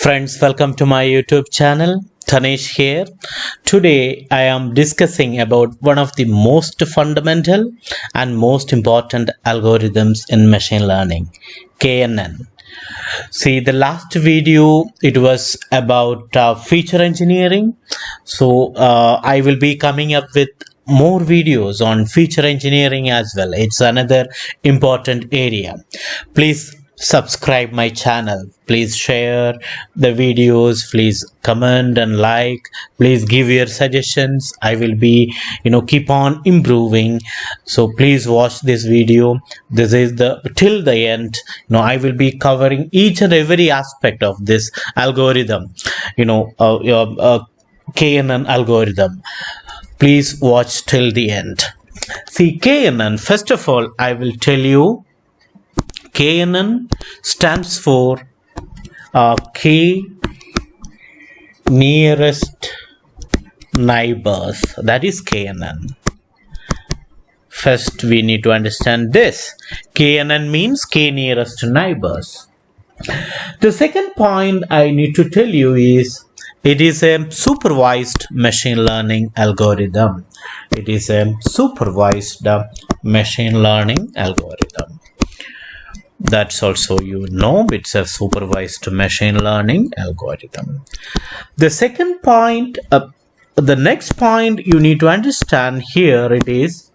Friends, welcome to my YouTube channel. Tanesh here. Today I am discussing about one of the most fundamental and most important algorithms in machine learning, KNN. See, the last video it was about feature engineering. So I will be coming up with more videos on feature engineering as well. It's another important area. Please subscribe my channel, please share the videos, please comment and like, please give your suggestions. I will be keep on improving, so please watch this video. This is the till the end. I will be covering each and every aspect of this algorithm, KNN algorithm. Please watch till the end. See, KNN, first of all I will tell you, KNN stands for K nearest neighbors. That is KNN. First we need to understand this. KNN means K nearest neighbors. The second point I need to tell you is it is a supervised machine learning algorithm. It is a supervised machine learning algorithm. That's also it's a supervised machine learning algorithm. The second point, the next point you need to understand here, it is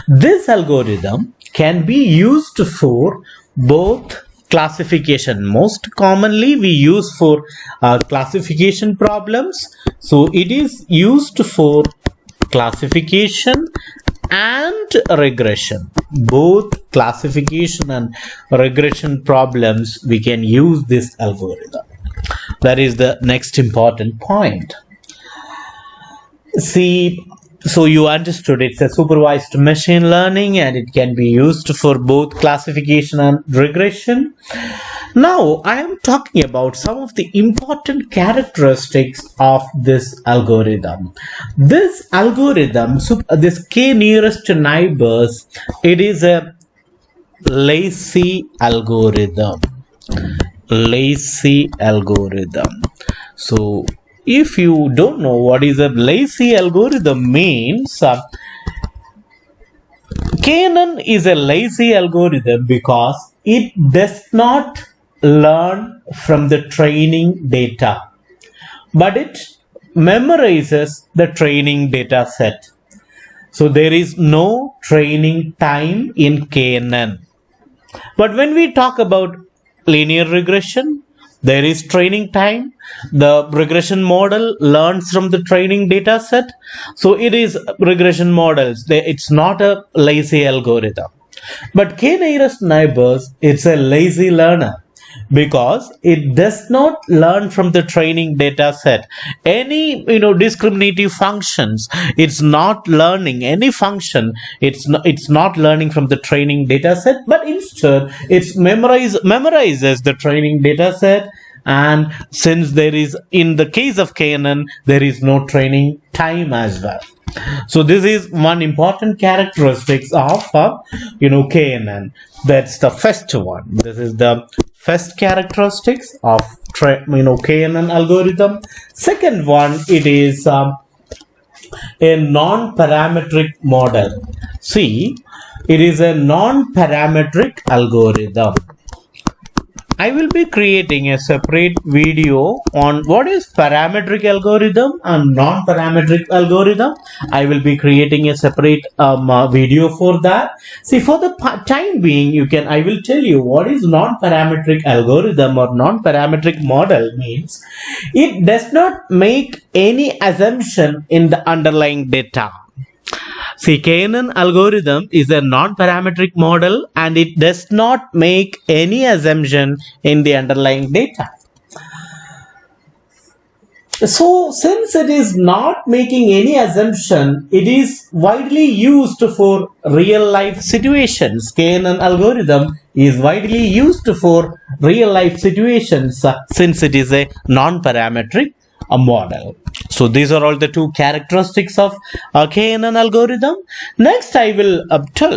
this algorithm can be used for both classification. Most commonly we use for classification problems. So it is used for classification and regression. Both classification and regression problems we can use this algorithm. That is the next important point. See, so you understood it's a supervised machine learning and it can be used for both classification and regression. Now I am talking about some of the important characteristics of this algorithm. This algorithm, this K nearest neighbors, it is a lazy algorithm. Lazy algorithm. So if you don't know what is a lazy algorithm means, KNN is a lazy algorithm because it does not learn from the training data, but it memorizes the training data set. So there is no training time in KNN. But when we talk about linear regression, there is training time. The regression model learns from the training data set. So it is regression models. It's not a lazy algorithm. But K nearest neighbors, it's a lazy learner because it does not learn from the training data set. Any discriminative functions, it's not learning any function. It's not learning from the training data set, but instead it's memorizes the training data set. And since there is, in the case of KNN, there is no training time as well. So this is one important characteristics of KNN. That's the first one. This is the first characteristics of KNN algorithm. Second one, it is a non-parametric model. See, it is a non-parametric algorithm. I will be creating a separate video on what is parametric algorithm and non-parametric algorithm. I will be creating a separate video for that. See, for the time being, I will tell you what is non-parametric algorithm or non-parametric model means. It does not make any assumption in the underlying data. See, KNN algorithm is a non-parametric model and it does not make any assumption in the underlying data. So, since it is not making any assumption, it is widely used for real-life situations. KNN algorithm is widely used for real-life situations since it is a non-parametric model. So these are all the two characteristics of KNN algorithm. Next, I will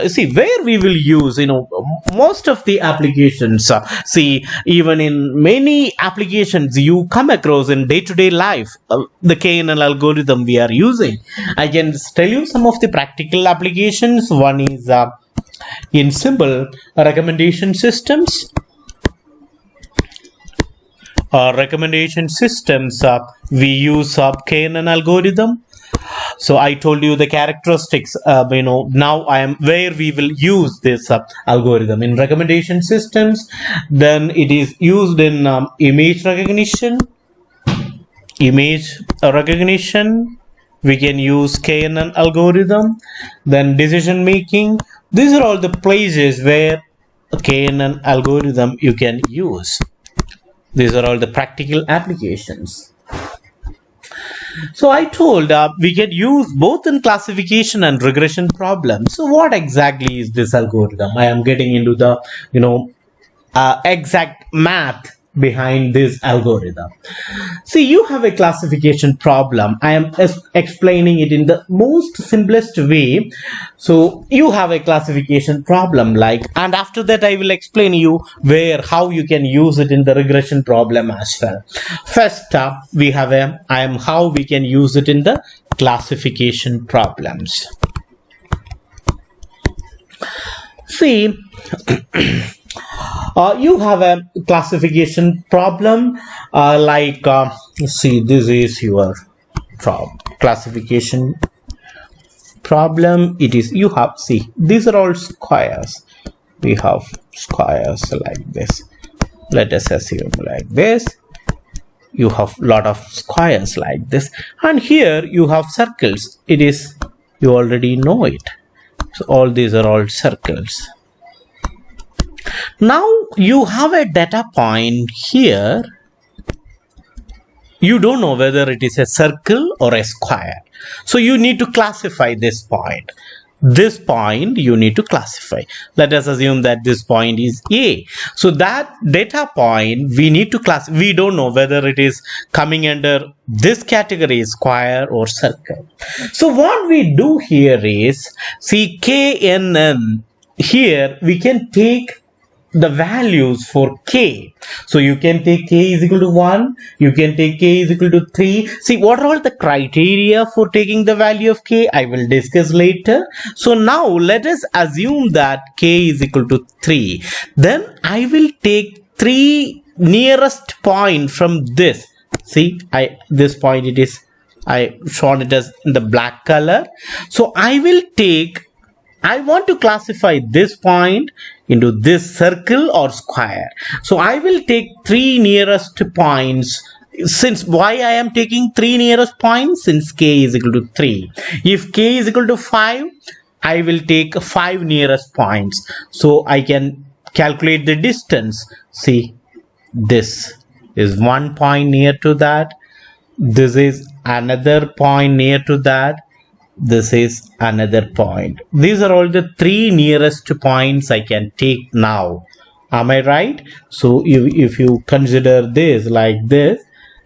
see where we will use, most of the applications. See, even in many applications you come across in day-to-day life, the KNN algorithm we are using. I can tell you some of the practical applications. One is in simple recommendation systems. Recommendation systems, we use KNN algorithm. So I told you the characteristics. Now I am where we will use this algorithm in recommendation systems. Then it is used in image recognition. Image recognition, we can use KNN algorithm. Then decision making. These are all the places where KNN algorithm you can use. These are all the practical applications. So I told we can use both in classification and regression problems. So what exactly is this algorithm? I am getting into the exact math behind this algorithm. See, you have a classification problem. I am explaining it in the most simplest way. So you have a classification problem and after that I will explain you how you can use it in the regression problem as well. First up, we have how we can use it in the classification problems. See, you have a classification problem see, this is your classification problem. It is, you have, see, these are all squares. We have squares like this. Let us assume like this. You have lot of squares like this, and here you have circles. It is, you already know it. So all these are all circles. Now you have a data point here. You don't know whether it is a circle or a square. So you need to classify this point. This point you need to classify. Let us assume that this point is A. So that data point we need to classify. We don't know whether it is coming under this category, square or circle. So what we do here is, see, KNN, here we can take the values for K. So you can take K is equal to 1, you can take K is equal to 3. See, what are all the criteria for taking the value of K? I will discuss later. So now let us assume that K is equal to 3. Then I will take 3 nearest point from this. See, this point, it is, I shown it as in the black color. So I want to classify this point into this circle or square. So I will take 3 nearest points. Since why I am taking 3 nearest points? Since K is equal to 3. If K is equal to 5, I will take 5 nearest points. So I can calculate the distance. See, this is 1 point near to that. This is another point near to that. This is another point. These are all the 3 nearest points I can take now. Am I right? So if you consider this like this,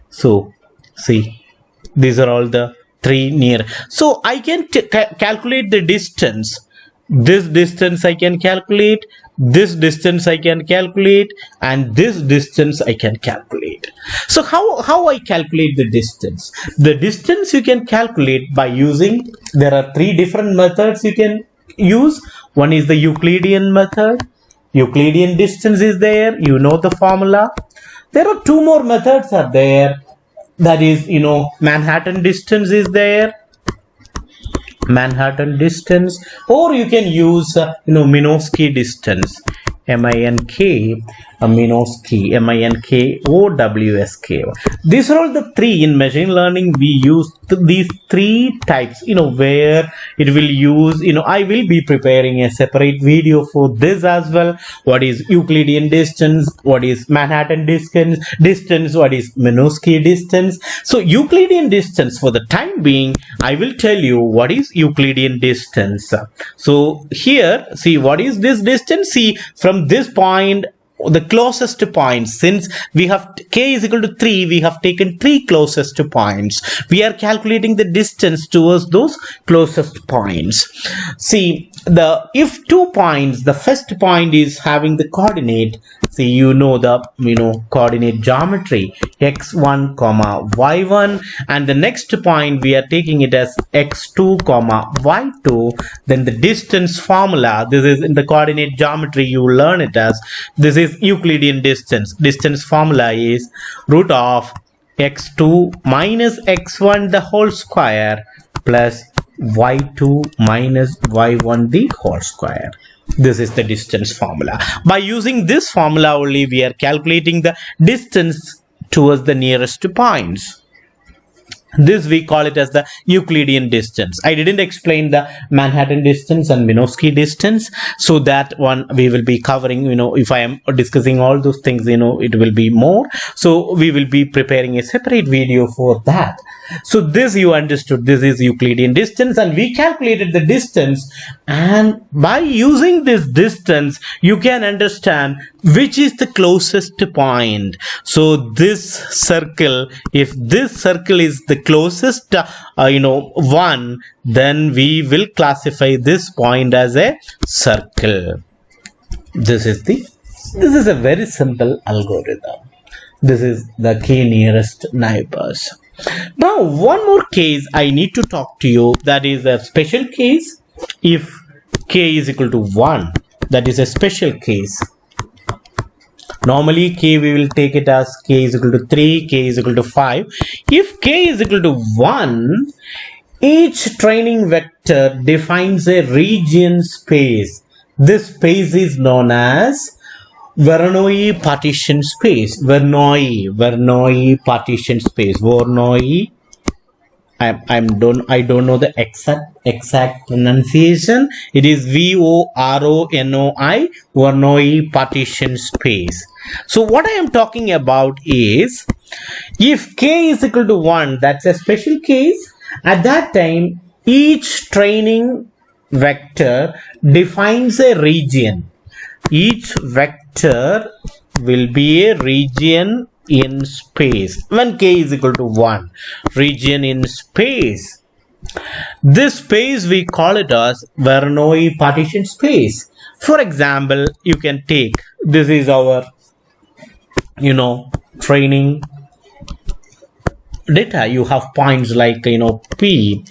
so see, these are all the 3 near. So I can calculate the distance. This distance I can calculate, this distance I can calculate, and this distance I can calculate. So how I calculate the distance? The distance you can calculate by using, there are 3 different methods you can use. One is the Euclidean method. Euclidean distance is there, you know the formula. There are 2 more methods are there. That is, Manhattan distance is there. Manhattan distance, or you can use Minkowski distance, Minkowski, Minkowski. These are all the 3 in machine learning. We use these 3 types, where it will use, I will be preparing a separate video for this as well. What is Euclidean distance? What is Manhattan distance? What is Minkowski distance? So Euclidean distance, for the time being, I will tell you what is Euclidean distance. So here, see, what is this distance? See, from this point the closest points. Since we have k is equal to 3, we have taken 3 closest points. We are calculating the distance towards those closest points. See, if 2 points, the first point is having the coordinate. See, you know the coordinate geometry, x1 comma y1, and the next point we are taking it as x2 comma y2. Then the distance formula, this is in the coordinate geometry, you learn it as, this is Euclidean distance. Distance formula is root of x2 minus x1 the whole square plus y2 minus y1 the whole square. This is the distance formula. By using this formula only, we are calculating the distance towards the nearest points. This we call it as the Euclidean distance. I didn't explain the Manhattan distance and Minkowski distance, so that one we will be covering. If I am discussing all those things, it will be more. So we will be preparing a separate video for that. So this you understood, this is Euclidean distance, and we calculated the distance, and by using this distance you can understand which is the closest point. So this circle, if this circle is the closest one, then we will classify this point as a circle. This is a very simple algorithm. This is the k nearest neighbors. Now one more case I need to talk to you, that is a special case. If k is equal to 1, that is a special case. Normally k we will take it as k is equal to 3, k is equal to 5. If k is equal to 1, each training vector defines a region space. This space is known as Voronoi partition space. Voronoi partition space. Voronoi. I don't know the exact pronunciation. It is VORONOI. Voronoi partition space. So what I am talking about is, if k is equal to 1, that's a special case. At that time, each training vector defines a region. Each vector will be a region in space when k is equal to 1. Region in space. This space we call it as Voronoi partition space. For example, you can take, this is our training data. You have points like P,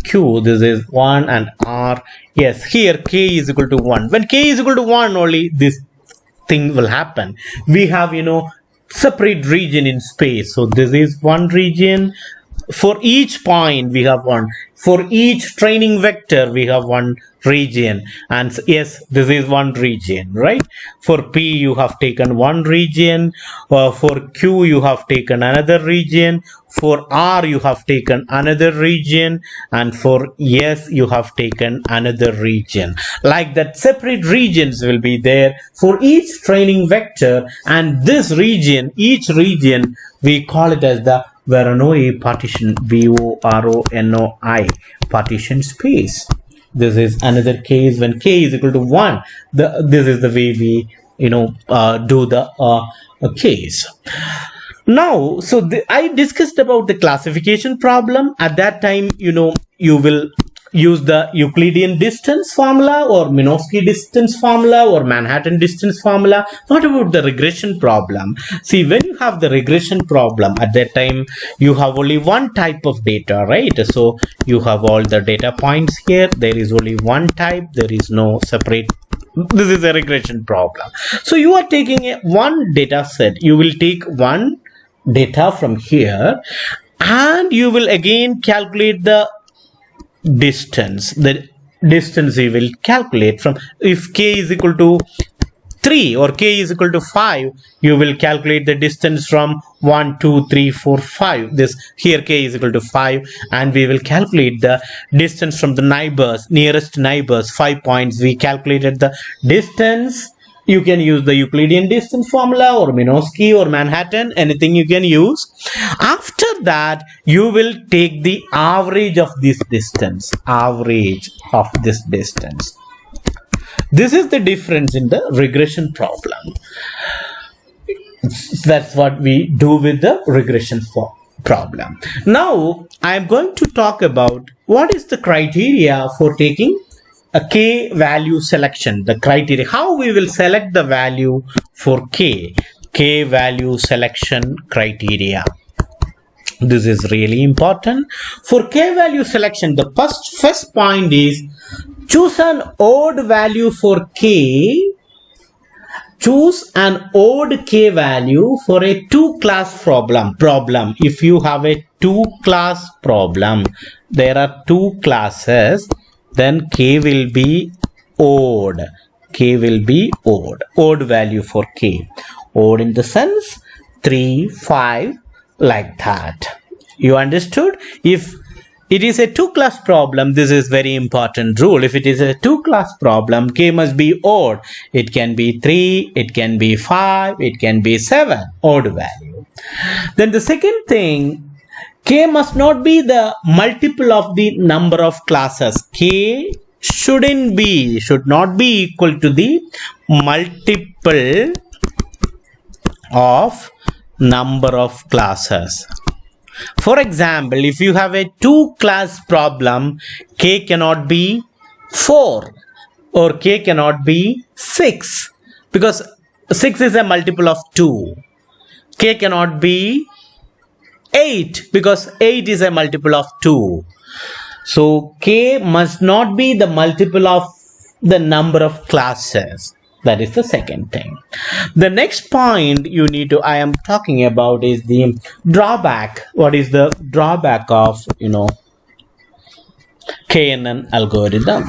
Q, this is 1, and R. Yes, here k is equal to 1. When k is equal to 1 only, this thing will happen. We have separate region in space. So this is one region. For each point we have one. For each training vector we have one region, and yes, this is one region, right? For P you have taken one region, for Q you have taken another region, for R you have taken another region, and for S you have taken another region. Like that, separate regions will be there for each training vector, and this region, each region, we call it as the Voronoi partition, VORONOI partition space. This is another case when k is equal to 1. This is the way we do the case. Now, so I discussed about the classification problem. At that time, you will use the Euclidean distance formula or Minkowski distance formula or Manhattan distance formula. What about the regression problem? See, when you have the regression problem, at that time you have only one type of data, right? So you have all the data points here. There is only one type. There is no separate. This is a regression problem. So you are taking one data set. You will take one data from here, and you will again calculate the distance. The distance you will calculate from, if k is equal to 3 or k is equal to 5, you will calculate the distance from 1, 2, 3, 4, 5. This here k is equal to 5, and we will calculate the distance from the neighbors, nearest neighbors, 5 points. We calculated the distance. You can use the Euclidean distance formula or Minkowski or Manhattan, anything you can use. After that, you will take the average of this distance. Average of this distance. This is the difference in the regression problem. That's what we do with the regression problem. Now I am going to talk about what is the criteria for taking a k value selection. The criteria, how we will select the value for k value selection criteria. This is really important. For k value selection, the first point is choose an odd value for k. Choose an odd k value for a two-class problem. If you have a two-class problem, there are two classes, then k will be odd. K will be odd. Odd value for k. Odd in the sense 3, 5, like that. You understood? If it is a two-class problem, this is very important rule. If it is a two-class problem, k must be odd. It can be 3, it can be 5, it can be 7, odd value. Then the second thing, k must not be the multiple of the number of classes. K should not be equal to the multiple of number of classes. For example, if you have a two-class problem, k cannot be 4 or k cannot be 6 because 6 is a multiple of 2. K cannot be 8 because 8 is a multiple of 2. So k must not be the multiple of the number of classes. That is the second thing. The next point I am talking about is the drawback. What is the drawback of KNN algorithm?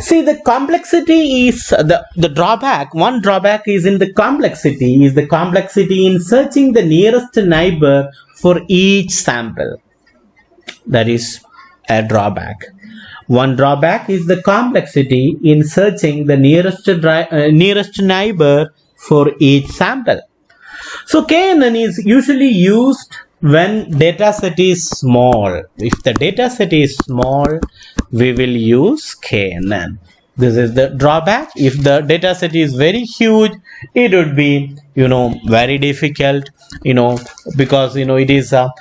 See, the complexity is the drawback. One drawback is in the complexity. Is the complexity in searching the nearest neighbor for each sample. That is a drawback. One drawback is the complexity in searching the nearest neighbor for each sample. So KNN is usually used when data set is small. If the data set is small, we will use KNN. This is the drawback. If the data set is very huge, it would be very difficult, because it is a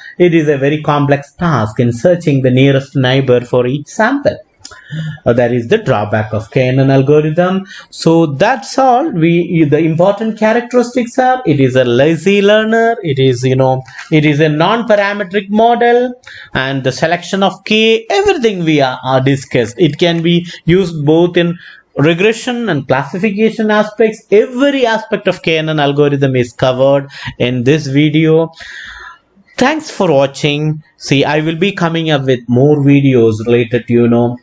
very complex task in searching the nearest neighbor for each sample. That is the drawback of KNN algorithm. So that's all. The important characteristics are: it is a lazy learner, it is a non-parametric model, and the selection of k, everything we are discussed. It can be used both in regression and classification aspects. Every aspect of KNN algorithm is covered in this video. Thanks for watching. See, I will be coming up with more videos related to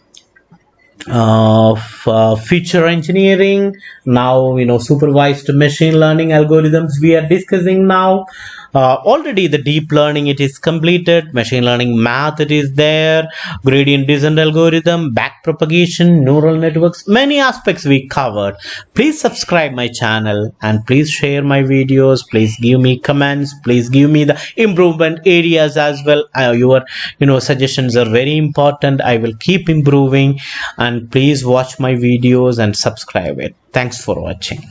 feature engineering. Now supervised machine learning algorithms we are discussing now. Already the deep learning, it is completed. Machine learning math, it is there. Gradient descent algorithm, backpropagation, neural networks, many aspects we covered. Please subscribe my channel and please share my videos. Please give me comments. Please give me the improvement areas as well. Your suggestions are very important. I will keep improving, and please watch my videos and subscribe it. Thanks for watching.